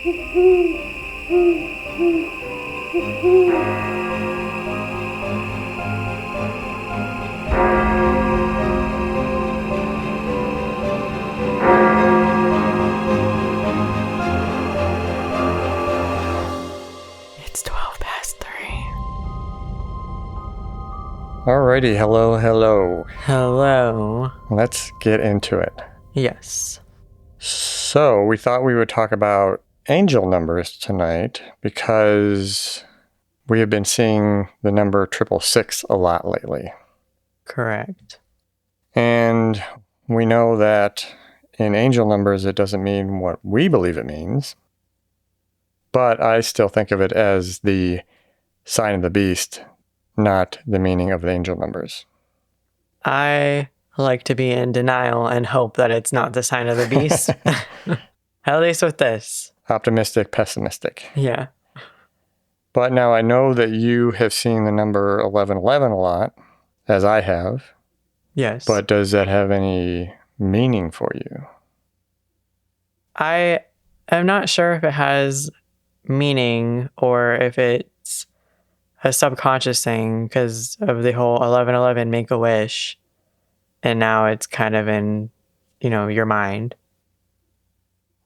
It's 12 past 3. Alrighty, hello. Hello. Let's get into it. Yes. So, we thought we would talk about angel numbers tonight because we have been seeing the number 666 a lot lately. Correct. And we know that in angel numbers, it doesn't mean what we believe it means. But I still think of it as the sign of the beast, not the meaning of the angel numbers. I like to be in denial and hope that it's not the sign of the beast. At least with this. Optimistic, pessimistic. Yeah. But now I know that you have seen the number 1111 a lot, as I have. Yes. But does that have any meaning for you? I am not sure if it has meaning or if it's a subconscious thing because of the whole 1111 Make-A-Wish. And now it's kind of in, your mind.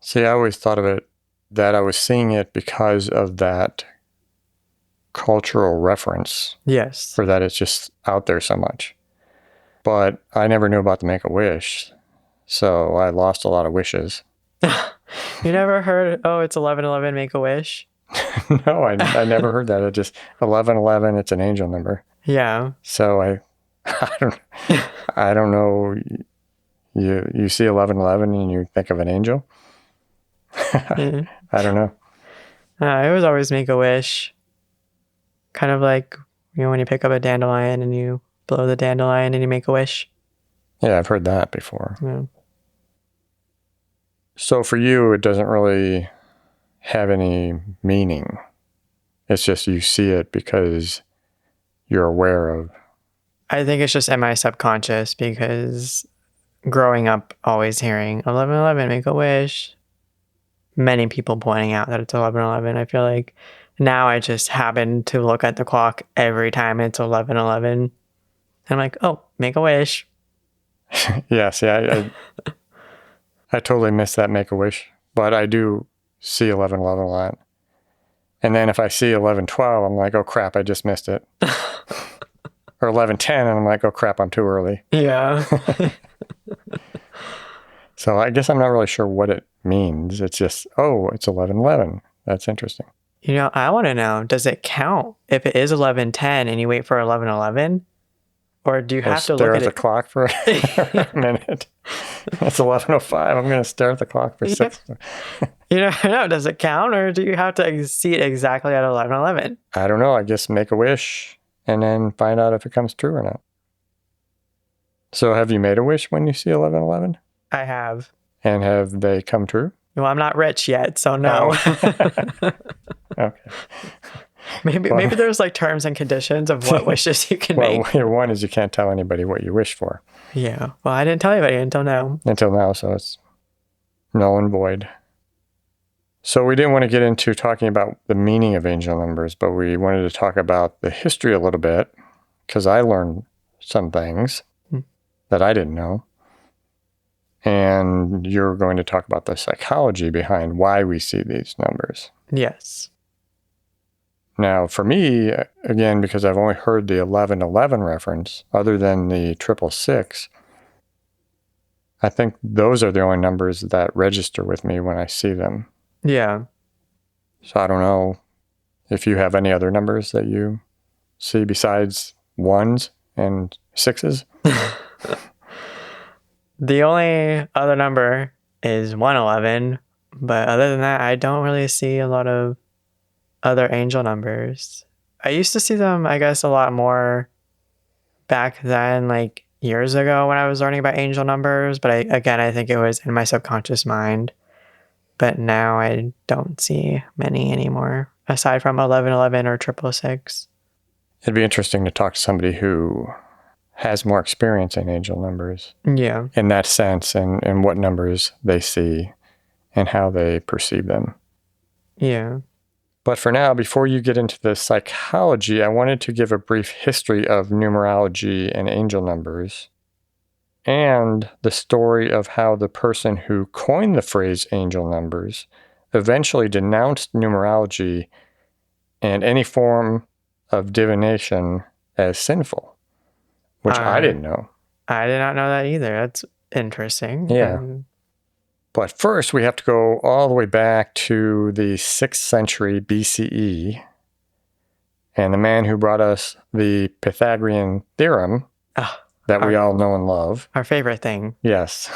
See, I always thought of it that I was seeing it because of that cultural reference. Yes. For that it's just out there so much. But I never knew about the Make-A-Wish, so I lost a lot of wishes. You never heard, it's 1111 Make-A-Wish? No, I never heard that. It just 1111. It's an angel number. Yeah. So I don't know. You see 1111 and you think of an angel. I don't know. It was always Make-A-Wish. Kind of like when you pick up a dandelion and you blow the dandelion and you make a wish. Yeah, I've heard that before. Yeah. So for you, it doesn't really have any meaning. It's just you see it because you're aware of. I think it's just in my subconscious because growing up always hearing 1111 make a wish, many people pointing out that it's 1111. I feel like now I just happen to look at the clock every time it's 1111. And I'm like, oh, make a wish. Yeah, see, I totally missed that Make-A-Wish, but I do see 1111 a lot. And then if I see 1112, I'm like, oh crap, I just missed it. Or 1110, and I'm like, oh crap, I'm too early. Yeah. So I guess I'm not really sure what it means. It's just, it's 1111. That's interesting. I want to know, does it count if it is 1110 and you wait for 1111? Or do you have to look at the clock for a minute? It's 11:05. I'm going to stare at the clock for 6. No, does it count or do you have to see it exactly at 11:11? I don't know. I guess make a wish and then find out if it comes true or not. So have you made a wish when you see 11:11? I have. And have they come true? Well, I'm not rich yet, so no. Oh. Okay. Maybe there's like terms and conditions of what wishes you can make. Well, one is you can't tell anybody what you wish for. Yeah. Well, I didn't tell anybody until now. Until now, so it's null and void. So we didn't want to get into talking about the meaning of angel numbers, but we wanted to talk about the history a little bit because I learned some things that I didn't know. And you're going to talk about the psychology behind why we see these numbers. Yes. Now, for me, again, because I've only heard the 1111 reference, other than the 666, I think those are the only numbers that register with me when I see them. Yeah. So I don't know if you have any other numbers that you see besides 1s and 6s. The only other number is 111, but other than that, I don't really see a lot of other angel numbers. I used to see them, I guess, a lot more back then, like years ago when I was learning about angel numbers, but I think it was in my subconscious mind. But now I don't see many anymore, aside from 1111 or 666. It'd be interesting to talk to somebody who has more experience in angel numbers. Yeah. In that sense, and what numbers they see and how they perceive them. Yeah. But for now, before you get into the psychology, I wanted to give a brief history of numerology and angel numbers, and the story of how the person who coined the phrase angel numbers eventually denounced numerology and any form of divination as sinful, which I didn't know. I did not know that either. That's interesting. Yeah. But first, we have to go all the way back to the 6th century BCE, and the man who brought us the Pythagorean theorem that we all know and love. Our favorite thing. Yes.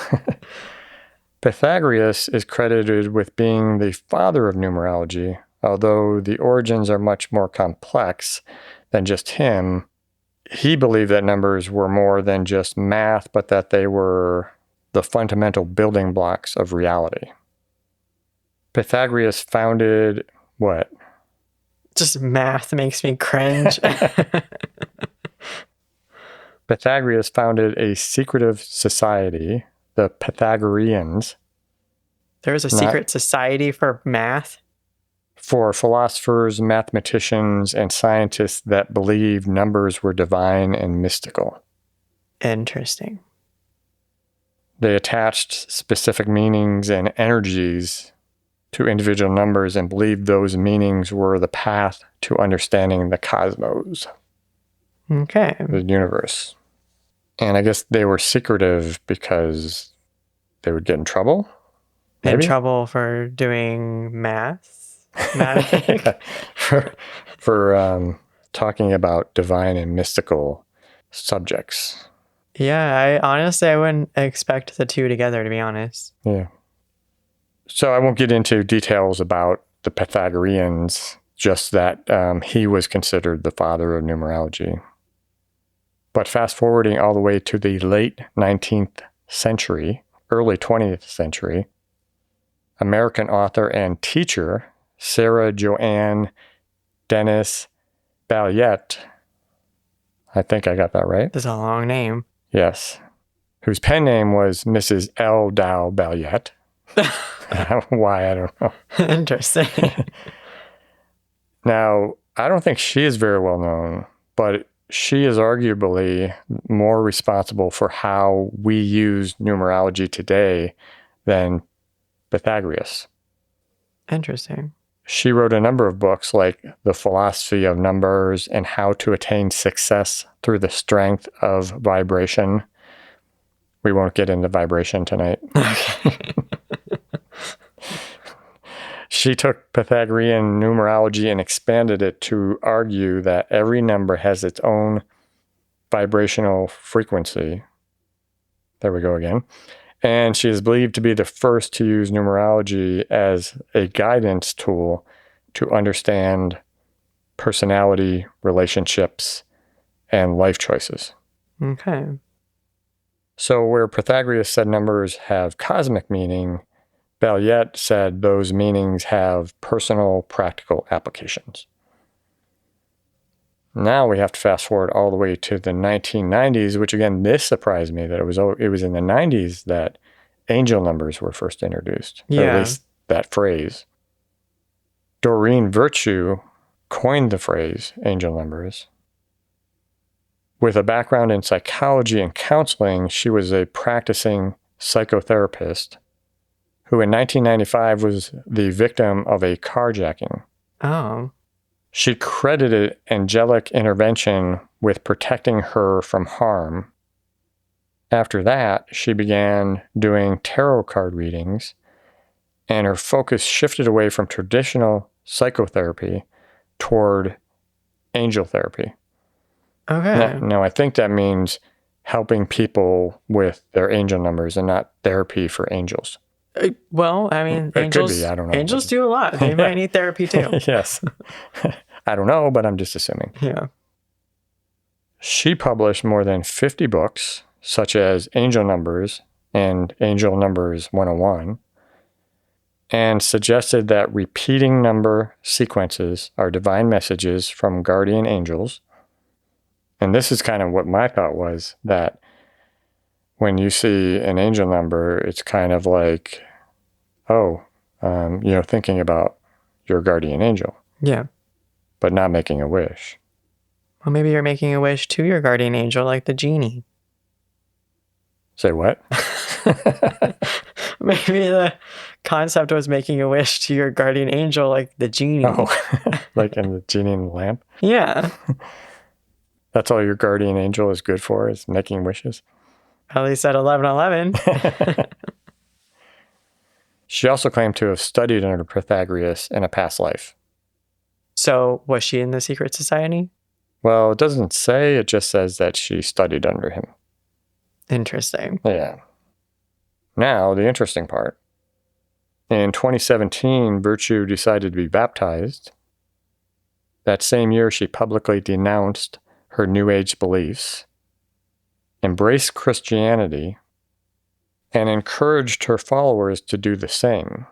Pythagoras is credited with being the father of numerology, although the origins are much more complex than just him. He believed that numbers were more than just math, but that they were the fundamental building blocks of reality. Pythagoras founded what? Just math makes me cringe. Pythagoras founded a secretive society, the Pythagoreans. There was a secret society for math? For philosophers, mathematicians, and scientists that believed numbers were divine and mystical. Interesting. They attached specific meanings and energies to individual numbers and believed those meanings were the path to understanding the cosmos. Okay. The universe. And I guess they were secretive because they would get in trouble? Maybe? In trouble for doing math? for talking about divine and mystical subjects. Yeah, I wouldn't expect the two together, to be honest. Yeah. So I won't get into details about the Pythagoreans, just that he was considered the father of numerology. But fast forwarding all the way to the late 19th century, early 20th century, American author and teacher Sarah Joanne Dennis Balliet, I think I got that right. That's a long name. Yes. Whose pen name was Mrs. L. Dow Balliet. Why, I don't know. Interesting. Now, I don't think she is very well known, but she is arguably more responsible for how we use numerology today than Pythagoras. Interesting. She wrote a number of books like The Philosophy of Numbers and How to Attain Success Through the Strength of Vibration. We won't get into vibration tonight. Okay. She took Pythagorean numerology and expanded it to argue that every number has its own vibrational frequency. There we go again. And she is believed to be the first to use numerology as a guidance tool to understand personality, relationships, and life choices. Okay. So where Pythagoras said numbers have cosmic meaning, Balliet said those meanings have personal, practical applications. Now we have to fast forward all the way to the 1990s, which again, this surprised me that it was in the 90s that angel numbers were first introduced. Yeah. Or at least that phrase. Doreen Virtue coined the phrase angel numbers. With a background in psychology and counseling, she was a practicing psychotherapist who in 1995 was the victim of a carjacking. Oh. She credited angelic intervention with protecting her from harm. After that, she began doing tarot card readings, and her focus shifted away from traditional psychotherapy toward angel therapy. Okay. Now, I think that means helping people with their angel numbers and not therapy for angels. Well, I mean, It could be, I don't know. Angels do a lot. They might need therapy too. Yes. I don't know, but I'm just assuming. Yeah. She published more than 50 books, such as Angel Numbers and Angel Numbers 101, and suggested that repeating number sequences are divine messages from guardian angels. And this is kind of what my thought was, that when you see an angel number, it's kind of like, thinking about your guardian angel, Yeah. but not making a wish. Well, maybe you're making a wish to your guardian angel like the genie. Say what? Maybe the concept was making a wish to your guardian angel like the genie. Oh, like in the genie in the lamp? Yeah. That's all your guardian angel is good for, is making wishes? At least at 11:11. She also claimed to have studied under Pythagoras in a past life. So was she in the secret society? Well, it doesn't say, it just says that she studied under him. Interesting. Yeah. Now, the interesting part. In 2017, Virtue decided to be baptized. That same year, she publicly denounced her New Age beliefs, embraced Christianity, and encouraged her followers to do the same.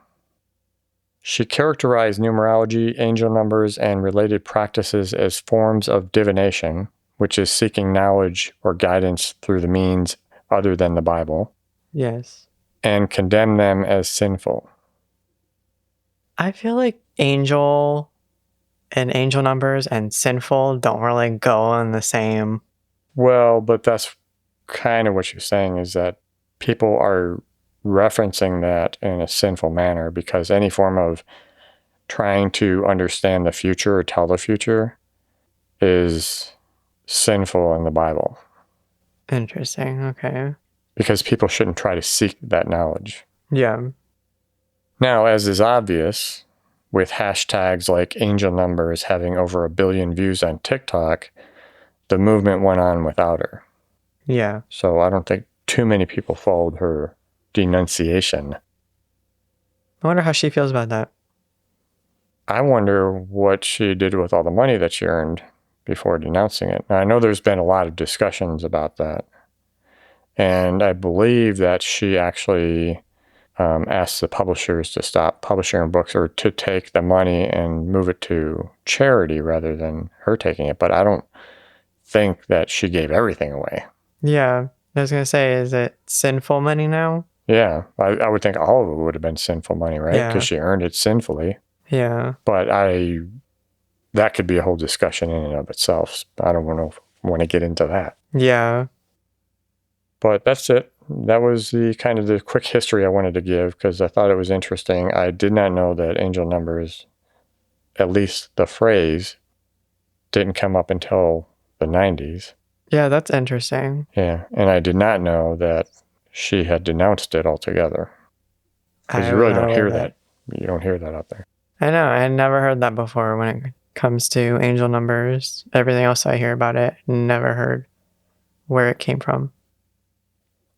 She characterized numerology, angel numbers, and related practices as forms of divination, which is seeking knowledge or guidance through the means other than the Bible, Yes. and condemned them as sinful. I feel like angel and angel numbers and sinful don't really go in the same. Well, but that's kind of what you're saying, is that people are referencing that in a sinful manner, because any form of trying to understand the future or tell the future is sinful in the Bible. Interesting. Okay. Because people shouldn't try to seek that knowledge. Yeah. Now, as is obvious, with hashtags like angel numbers having over 1 billion views on TikTok, the movement went on without her. Yeah. So I don't think too many people followed her denunciation. I wonder how she feels about that. I wonder what she did with all the money that she earned before denouncing it. Now, I know there's been a lot of discussions about that. And I believe that she actually asked the publishers to stop publishing her books, or to take the money and move it to charity rather than her taking it. But I don't think that she gave everything away. Yeah. I was going to say, is it sinful money now? Yeah, I would think all of it would have been sinful money, right? Yeah. Because she earned it sinfully. Yeah. But that could be a whole discussion in and of itself. I don't want to get into that. Yeah. But that's it. That was the kind of the quick history I wanted to give, because I thought it was interesting. I did not know that angel numbers, at least the phrase, didn't come up until the 90s. Yeah, that's interesting. Yeah, and I did not know that she had denounced it altogether. Because you really don't hear that. You don't hear that out there. I know. I never heard that before when it comes to angel numbers. Everything else I hear about it, never heard where it came from.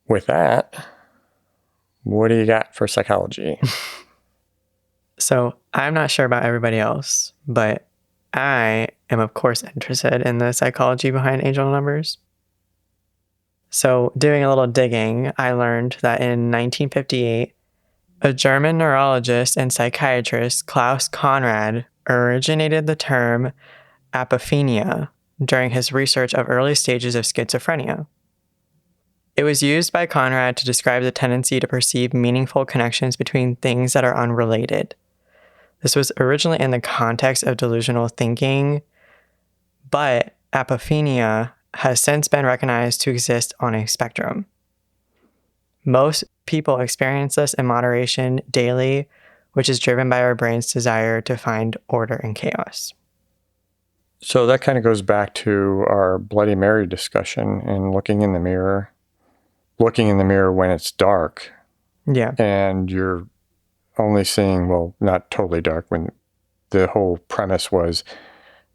With that, what do you got for psychology? So I'm not sure about everybody else, but I am, of course, interested in the psychology behind angel numbers. So doing a little digging, I learned that in 1958, a German neurologist and psychiatrist, Klaus Conrad, originated the term apophenia during his research of early stages of schizophrenia. It was used by Conrad to describe the tendency to perceive meaningful connections between things that are unrelated. This was originally in the context of delusional thinking, but apophenia has since been recognized to exist on a spectrum. Most people experience this in moderation daily, which is driven by our brain's desire to find order in chaos. So that kind of goes back to our Bloody Mary discussion and looking in the mirror. Looking in the mirror when it's dark. Yeah. And you're only seeing, well, not totally dark, when the whole premise was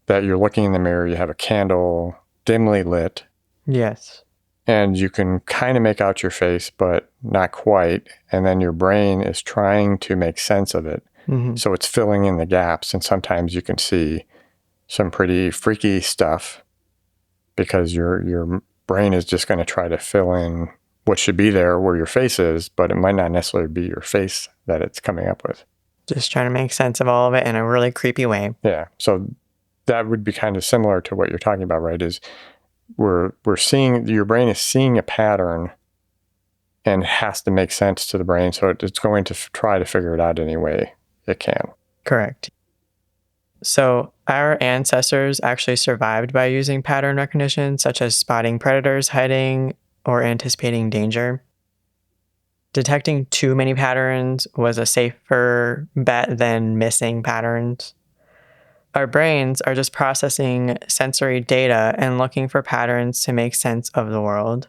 that you're looking in the mirror, you have a candle dimly lit. Yes. And you can kind of make out your face, but not quite. And then your brain is trying to make sense of it. Mm-hmm. So it's filling in the gaps. And sometimes you can see some pretty freaky stuff because your brain is just going to try to fill in what should be there where your face is, but it might not necessarily be your face that it's coming up with. Just trying to make sense of all of it in a really creepy way. Yeah. So that would be kind of similar to what you're talking about, right? Is we're seeing, your brain is seeing a pattern and it has to make sense to the brain. So it's going to try to figure it out any way it can. Correct. So, our ancestors actually survived by using pattern recognition, such as spotting predators hiding or anticipating danger. Detecting too many patterns was a safer bet than missing patterns. Our brains are just processing sensory data and looking for patterns to make sense of the world.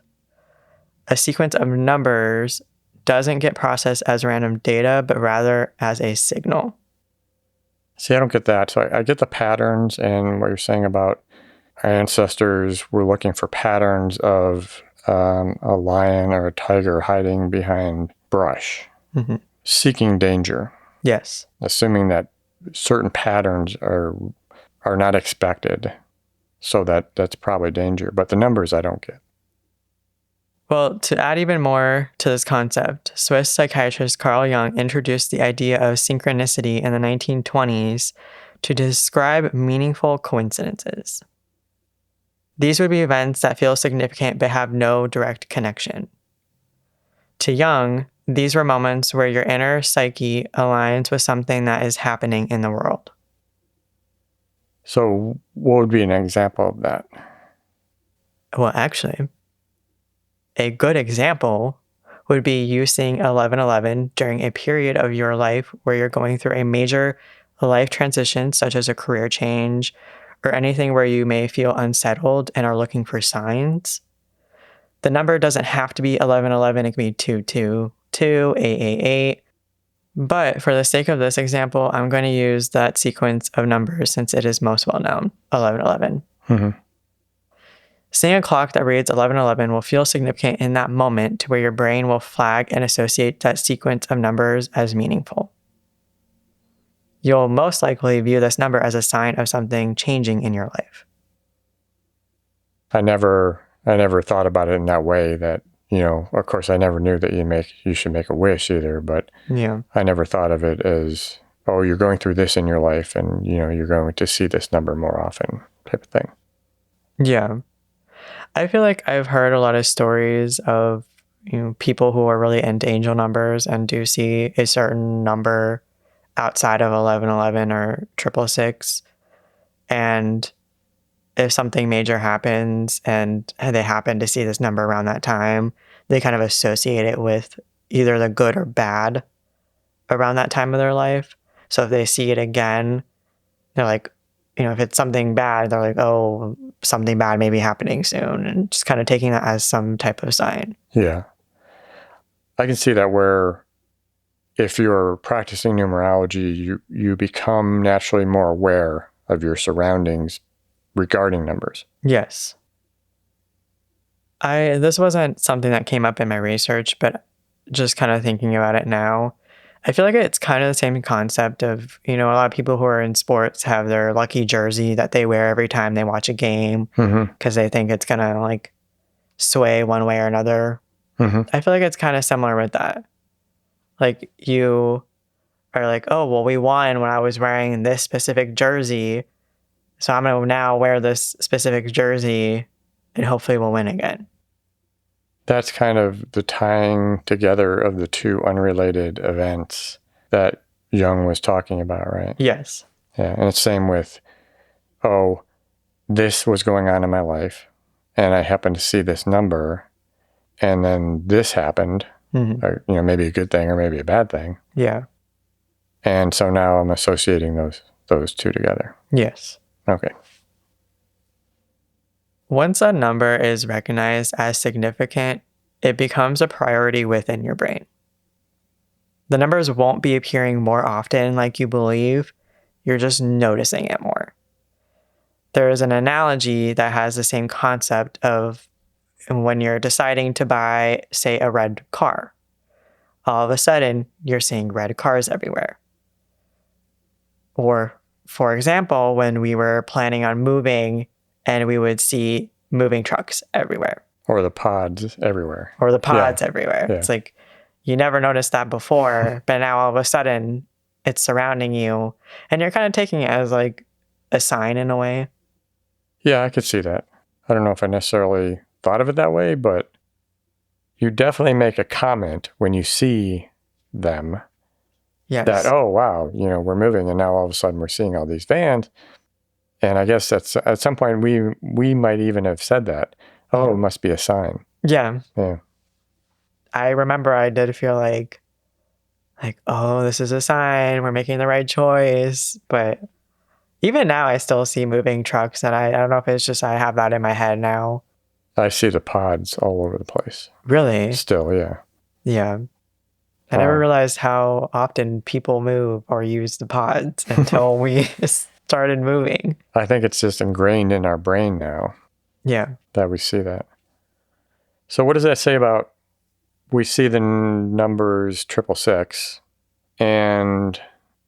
A sequence of numbers doesn't get processed as random data, but rather as a signal. See, I don't get that. So I get the patterns and what you're saying about our ancestors were looking for patterns of a lion or a tiger hiding behind brush, seeking danger. Yes. Assuming that certain patterns are not expected. So that's probably danger. But the numbers I don't get. Well, to add even more to this concept, Swiss psychiatrist Carl Jung introduced the idea of synchronicity in the 1920s to describe meaningful coincidences. These would be events that feel significant but have no direct connection. To Jung, these were moments where your inner psyche aligns with something that is happening in the world. So what would be an example of that? Well, actually, a good example would be you seeing 1111 during a period of your life where you're going through a major life transition, such as a career change, or anything where you may feel unsettled and are looking for signs. The number doesn't have to be 1111, it can be 222, 888. But for the sake of this example, I'm going to use that sequence of numbers since it is most well known, 1111. Seeing a clock that reads 1111 will feel significant in that moment to where your brain will flag and associate that sequence of numbers as meaningful. You'll most likely view this number as a sign of something changing in your life. I never thought about it in that way that, of course I never knew that you should make a wish either, but Yeah. I never thought of it as, oh, you're going through this in your life and, you're going to see this number more often type of thing. Yeah. I feel like I've heard a lot of stories of, people who are really into angel numbers and do see a certain number outside of 1111 or 666. And if something major happens and they happen to see this number around that time, they kind of associate it with either the good or bad around that time of their life. So if they see it again, they're like, if it's something bad, they're like, oh, something bad may be happening soon, and just kind of taking that as some type of sign. Yeah. I can see that where if you're practicing numerology, you become naturally more aware of your surroundings regarding numbers. Yes. This wasn't something that came up in my research, but just kind of thinking about it now, I feel like it's kind of the same concept of, a lot of people who are in sports have their lucky jersey that they wear every time they watch a game because they think it's going to sway one way or another. I feel like it's kind of similar with that. Like you are like, oh, well, we won when I was wearing this specific jersey. So I'm going to now wear this specific jersey and hopefully we'll win again. That's kind of the tying together of the two unrelated events that Jung was talking about, right? Yes. Yeah, and it's same with, oh, this was going on in my life, and I happened to see this number, and then this happened, or, maybe a good thing or maybe a bad thing. Yeah. And so now I'm associating those two together. Yes. Okay. Once a number is recognized as significant, it becomes a priority within your brain. The numbers won't be appearing more often like you believe, you're just noticing it more. There is an analogy that has the same concept of when you're deciding to buy, say, a red car. All of a sudden, you're seeing red cars everywhere. Or, for example, when we were planning on moving and we would see moving trucks everywhere. Or the pods everywhere. Everywhere. Yeah. It's like you never noticed that before, but now all of a sudden it's surrounding you and you're kind of taking it as like a sign in a way. Yeah, I could see that. I don't know if I necessarily thought of it that way, but you definitely make a comment when you see them that, Yes. oh, wow, we're moving, and now all of a sudden we're seeing all these vans. And I guess that's at some point we might even have said that, oh, Yeah. it must be a sign. Yeah. Yeah. I remember I did feel like, oh, this is a sign. We're making the right choice. But even now, I still see moving trucks, and I don't know if it's just I have that in my head now. I see the pods all over the place. Really? Still, yeah. Yeah. I never realized how often people move or use the pods until we started moving. I think it's just ingrained in our brain now. Yeah. That we see that. So what does that say about, we see the numbers 666, and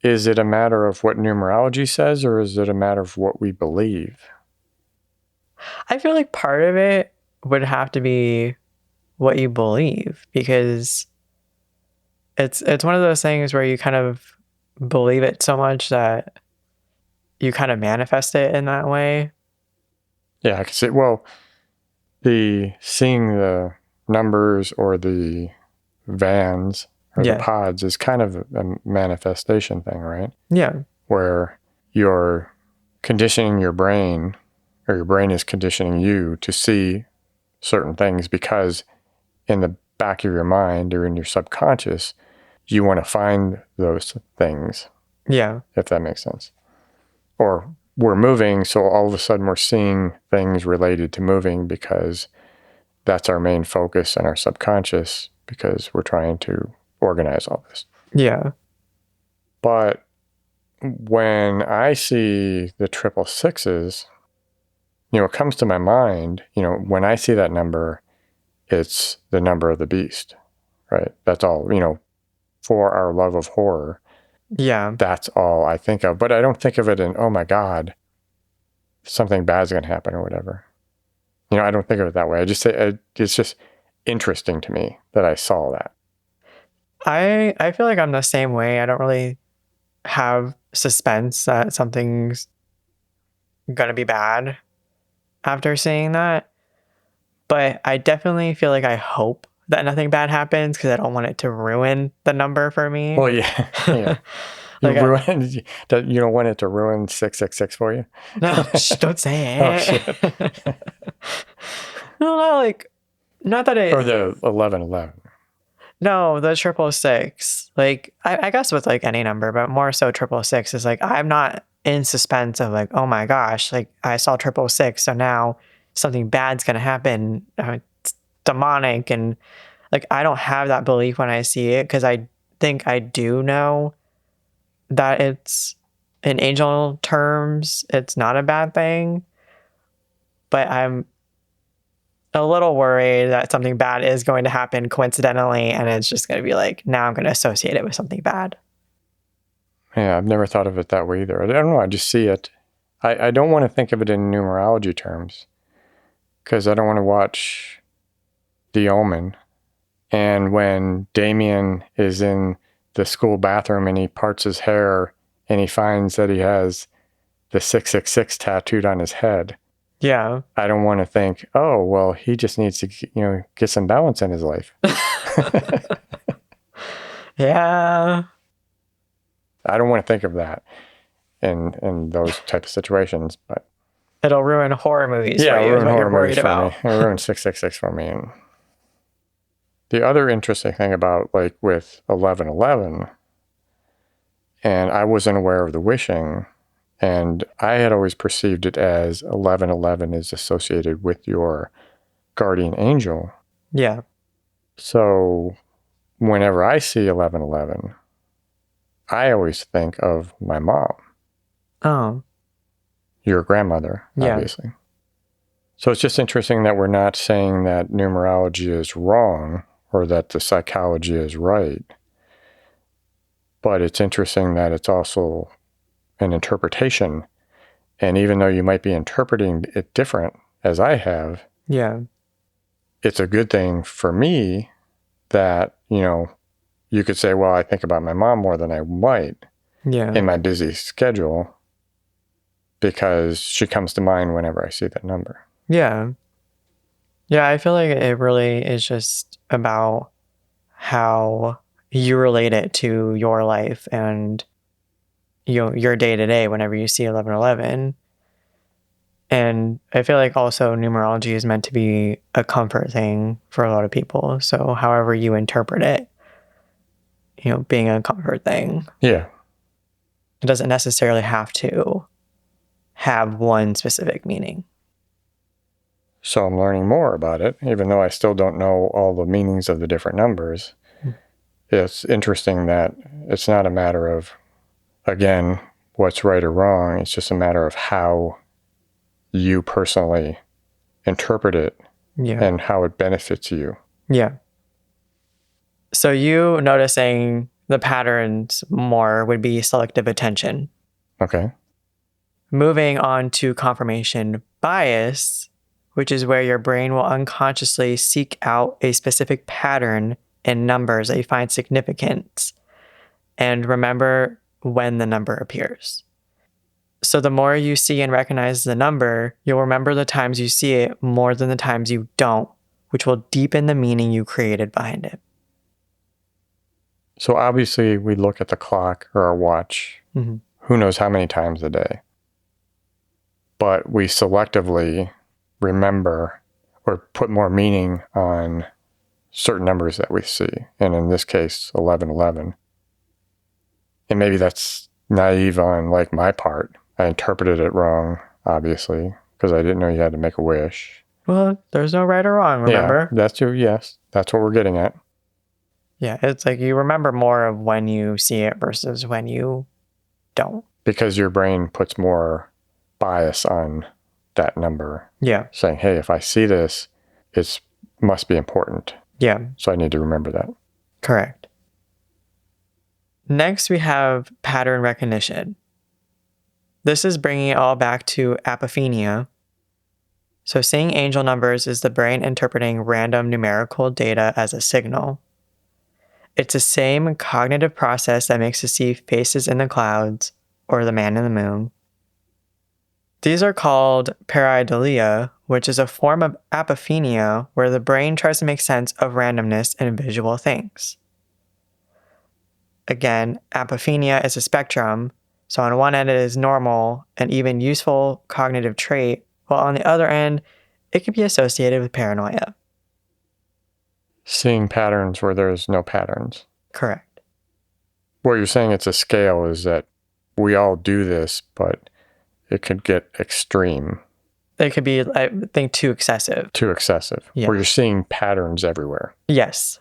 is it a matter of what numerology says, or is it a matter of what we believe? I feel like part of it would have to be what you believe, because it's one of those things where you kind of believe it so much that you kind of manifest it in that way. Yeah, I can see. Well, seeing the numbers or the vans or the pods is kind of a manifestation thing, right? Yeah. Where you're conditioning your brain, or your brain is conditioning you to see certain things because in the back of your mind or in your subconscious, you want to find those things. Yeah. If that makes sense. Or we're moving, so all of a sudden we're seeing things related to moving because that's our main focus in our subconscious, because we're trying to organize all this. Yeah. But when I see the 666s, it comes to my mind, when I see that number, it's the number of the beast, right? That's all, for our love of horror. Yeah. That's all I think of. But I don't think of it in, oh my God, something bad's going to happen or whatever. I don't think of it that way. I just say it's just interesting to me that I saw that. I feel like I'm the same way. I don't really have suspense that something's gonna be bad after seeing that. But I definitely feel like I hope that nothing bad happens, because I don't want it to ruin the number for me. Well, yeah. Yeah. You don't want it to ruin 666 for you? No, don't say it. Oh, shit. No, not that it... Or the 1111. No, the 666. I guess with any number, but more so 666 is I'm not in suspense of oh my gosh, I saw 666, so now something bad's gonna happen. It's demonic, and I don't have that belief when I see it, because I think I do know that it's, in angel terms, it's not a bad thing. But I'm a little worried that something bad is going to happen coincidentally, and it's just going to be now I'm going to associate it with something bad. Yeah, I've never thought of it that way either. I don't know. I just see it. I don't want to think of it in numerology terms, because I don't want to watch The Omen. And when Damien is in the school bathroom and he parts his hair and he finds that he has the 666 tattooed on his head. Yeah. I don't want to think, oh, well, he just needs to, get some balance in his life. Yeah. I don't want to think of that in those type of situations, but it'll ruin horror movies. Yeah, for you, it'll ruin horror movies for about. me. It'll ruin 666 for me. And the other interesting thing about with 1111, and I wasn't aware of the wishing, and I had always perceived it as 1111 is associated with your guardian angel. Yeah. So whenever I see 1111, I always think of my mom. Oh. Your grandmother, obviously. Yeah. So it's just interesting that we're not saying that numerology is wrong or that the psychology is right. But it's interesting that it's also an interpretation. And even though you might be interpreting it different, as I have, yeah, it's a good thing for me that, you could say, well, I think about my mom more than I might in my busy schedule, because she comes to mind whenever I see that number. Yeah. Yeah, I feel like it really is just about how you relate it to your life and your day to day whenever you see 1111. And I feel like also numerology is meant to be a comfort thing for a lot of people. So however you interpret it, being a comfort thing. Yeah. It doesn't necessarily have to have one specific meaning. So I'm learning more about it, even though I still don't know all the meanings of the different numbers. It's interesting that it's not a matter of, again, what's right or wrong. It's just a matter of how you personally interpret it and how it benefits you. Yeah. So you noticing the patterns more would be selective attention. Okay. Moving on to confirmation bias, which is where your brain will unconsciously seek out a specific pattern in numbers that you find significant and remember when the number appears. So the more you see and recognize the number, you'll remember the times you see it more than the times you don't, which will deepen the meaning you created behind it. So obviously we look at the clock or our watch, who knows how many times a day. But we selectively remember or put more meaning on certain numbers that we see. And in this case, 1111. And maybe that's naive on like my part. I interpreted it wrong, obviously, because I didn't know you had to make a wish. Well, there's no right or wrong, remember? Yeah, yes, that's what we're getting at. Yeah, it's like you remember more of when you see it versus when you don't. Because your brain puts more bias on that number. Yeah. Saying, hey, if I see this, it must be important. Yeah. So I need to remember that. Correct. Next, we have pattern recognition. This is bringing it all back to apophenia. So seeing angel numbers is the brain interpreting random numerical data as a signal. It's the same cognitive process that makes us see faces in the clouds or the man in the moon. These are called pareidolia, which is a form of apophenia where the brain tries to make sense of randomness in visual things. Again, apophenia is a spectrum, so on one end it is normal and even useful cognitive trait, while on the other end, it can be associated with paranoia. Seeing patterns where there's no patterns. Correct. What you're saying it's a scale is that we all do this, but it could get extreme. It could be, I think, too excessive. Too excessive. Yeah. Where you're seeing patterns everywhere. Yes.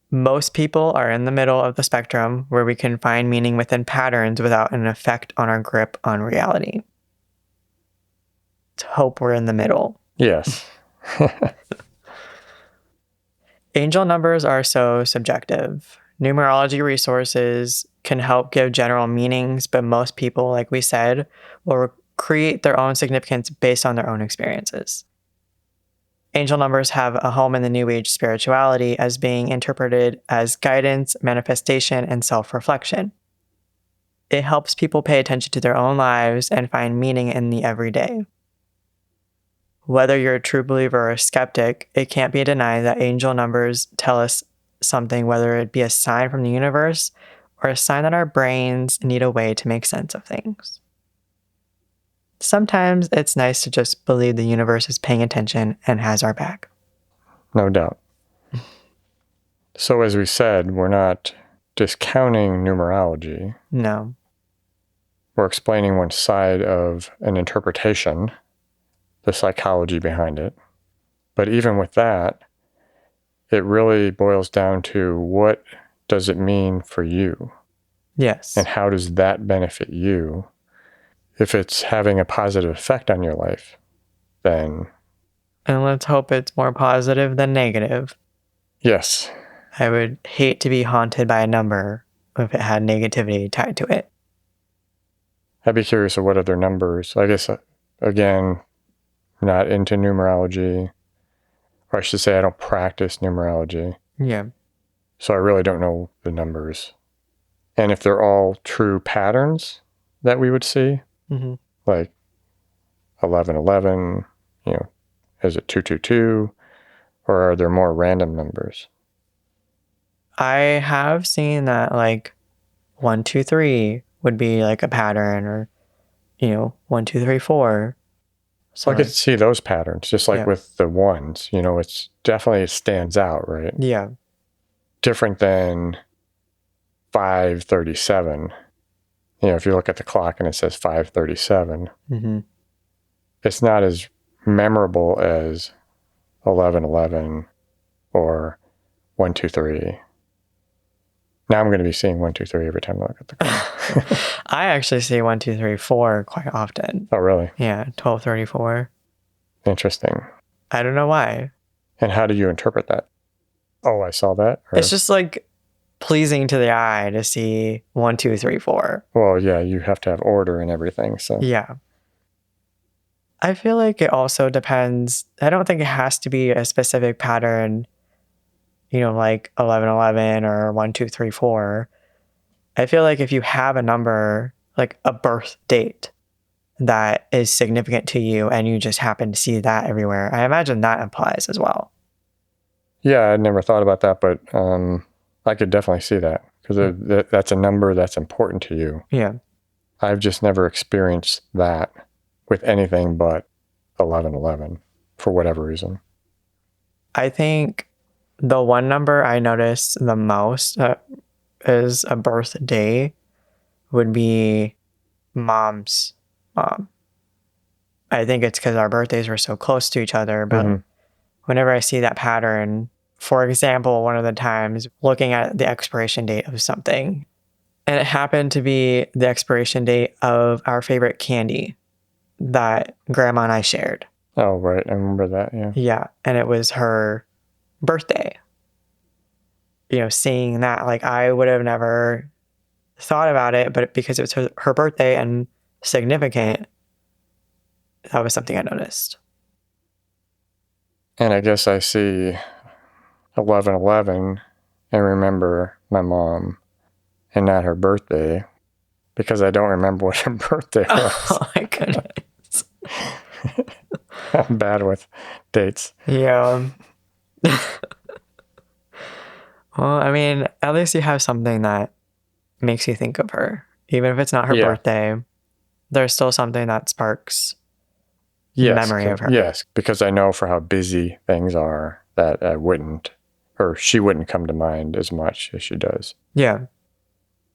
Most people are in the middle of the spectrum where we can find meaning within patterns without an effect on our grip on reality. Let's hope we're in the middle. Yes. Angel numbers are so subjective. Numerology resources can help give general meanings, but most people, like we said, will create their own significance based on their own experiences. Angel numbers have a home in the New Age spirituality as being interpreted as guidance, manifestation, and self-reflection. It helps people pay attention to their own lives and find meaning in the everyday. Whether you're a true believer or a skeptic, it can't be denied that angel numbers tell us something, whether it be a sign from the universe or a sign that our brains need a way to make sense of things. Sometimes it's nice to just believe the universe is paying attention and has our back. No doubt. So as we said, we're not discounting numerology. No. We're explaining one side of an interpretation, the psychology behind it. But even with that, it really boils down to what does it mean for you? Yes. And how does that benefit you? If it's having a positive effect on your life, then... And let's hope it's more positive than negative. Yes. I would hate to be haunted by a number if it had negativity tied to it. I'd be curious of what other numbers. I guess, again, not into numerology. Or I should say I don't practice numerology. Yeah. So I really don't know the numbers. And if they're all true patterns that we would see, like 1111, is it 222? Or are there more random numbers? I have seen that like 1, 2, 3 would be like a pattern, or 1, 2, 3, 4. So I could see those patterns, just like Yeah. with the ones. It's definitely, it stands out, right? yeah, Different than 5:37. If you look at the clock and it says 5:37, hmm it's not as memorable as 11:11 or 1:23. Now I'm going to be seeing 1:23 every time I look at the clock. I actually see 1, 2, 3, 4 quite often. Oh, really? Yeah, 12:34. Interesting. I don't know why. And how do you interpret that? Oh, I saw that? Or- It's just like pleasing to the eye to see 1, 2, 3, 4. Well, yeah, you have to have order and everything, so. Yeah. I feel like it also depends. I don't think it has to be a specific pattern, like 11:11 or 1, 2, 3, 4. I feel like if you have a number, like a birth date that is significant to you and you just happen to see that everywhere, I imagine that applies as well. Yeah, I'd never thought about that, but I could definitely see that because that's a number that's important to you. Yeah. I've just never experienced that with anything but 11:11 for whatever reason. I think the one number I noticed the most is a birthday would be Mom's mom. I think it's because our birthdays were so close to each other, but whenever I see that pattern, for example, one of the times looking at the expiration date of something, and it happened to be the expiration date of our favorite candy that Grandma and I shared. Oh, right. I remember that, yeah. Yeah, and it was her birthday. Seeing that, like, I would have never thought about it, but because it was her birthday and significant, that was something I noticed. And I guess I see 11:11 and remember my mom and not her birthday because I don't remember what her birthday was. Oh my goodness. I'm bad with dates. Yeah. Well, I mean, at least you have something that makes you think of her. Even if it's not her birthday, there's still something that sparks memory of her. Yes, because I know for how busy things are that she wouldn't come to mind as much as she does. Yeah.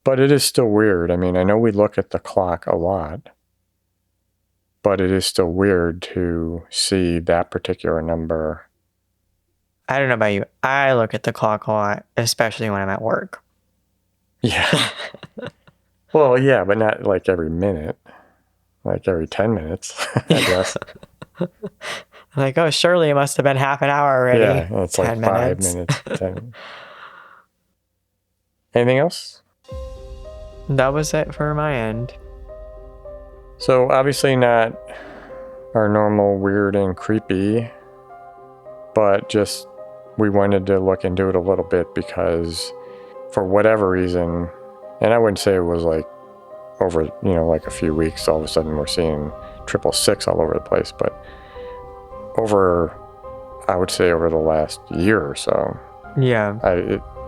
But it is still weird. I mean, I know we look at the clock a lot, but it is still weird to see that particular number. I don't know about you. I look at the clock a lot, especially when I'm at work. Yeah. Well, yeah, but not like every minute. Like every 10 minutes, I guess. Like, oh, surely it must have been half an hour already. Yeah, it's like 5 minutes. 10. Anything else? That was it for my end. So obviously not our normal weird and creepy, but just we wanted to look into it a little bit because for whatever reason, and I wouldn't say it was like over, like a few weeks, all of a sudden we're seeing 666 all over the place, but I would say over the last year or so. Yeah.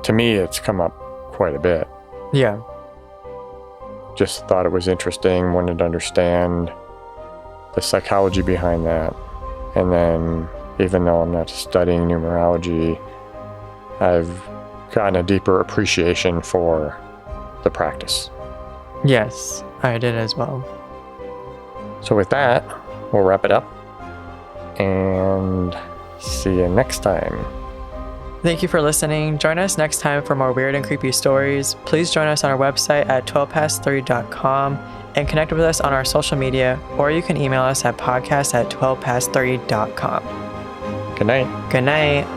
To me, it's come up quite a bit. Yeah. Just thought it was interesting, wanted to understand the psychology behind that. And then, even though I'm not studying numerology, I've gotten a deeper appreciation for the practice. Yes, I did as well. So with that, we'll wrap it up and see you next time. Thank you for listening. Join us next time for more weird and creepy stories. Please join us on our website at 12past3.com and connect with us on our social media, or you can email us at podcast@12past3.com. Good night. Good night.